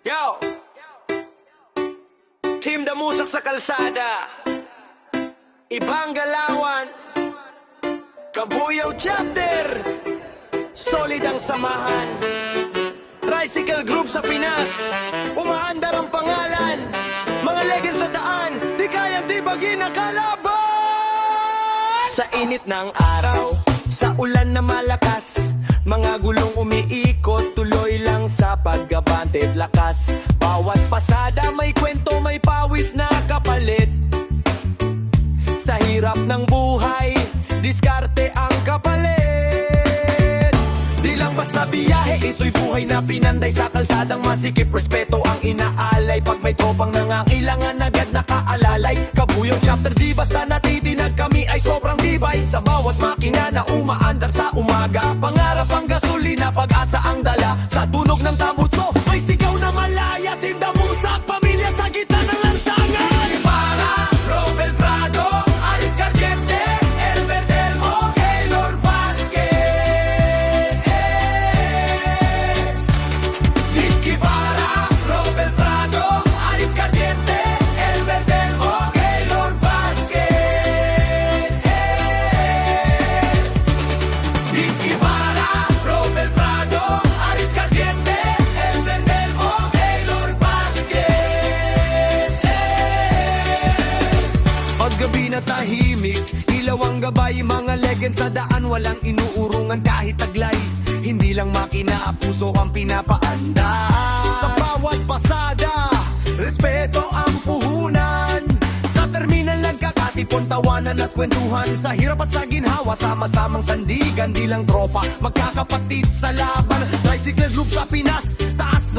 Yo! Team Damusak sa kalsada, Ibang Galawan, Kabuyaw Chapter, solid ang samahan. Tricycle Group sa Pinas, umaandar ang pangalan. Mga legend sa daan, di kayang tibagin ang kalaban. Sa init ng araw, sa ulan na malakas, mga gulong umiikot, tuloy lang sa paggabante't lakas. Bawat pasada may kwento, may pawis na kapalit. Sa hirap ng buhay, diskarte ang kapalit. Di lang basta biyahe, ito'y buhay na pinanday. Sa kalsadang masikip, respeto ang inaalay. Pag may tropang nangangailangan, agad nakaalalay. Kabuyaw Chapter, di basta natitinag, kami ay sobrang tibay. Sa bawat makina na umaandar sa umaga, pangarap ang gasolina, pag-asa ang dala. Sa tunog ng tambutso, may sigaw na malaya. Team Damusak, pamilya sa gitna ng lansangan. Para Robel Prado, Aris Cardiente, Elber Delmo, Keylor Vasquez. Vicky Para, Robel Prado, Aris Cardiente, Elber Delmo, Keylor Vasquez. Vicky Para, Robel Prado, Aris Cardiente, Elber Delmo, Keylor Vasquez. Paggabi na tahimik, ilaw ang gabay. Mga legend sa daan, walang inuurungan kahit taglay. Hindi lang makina, puso ang pinapaanda. Sa bawat pasada, respeto ang puhunan. Sa terminal nagkakatipon, tawanan at kwentuhan. Sa hirap at sa ginhawa, sama-samang sandigan. Di lang tropa, magkakapatid sa laban. Tricycle Group sa Pinas, taas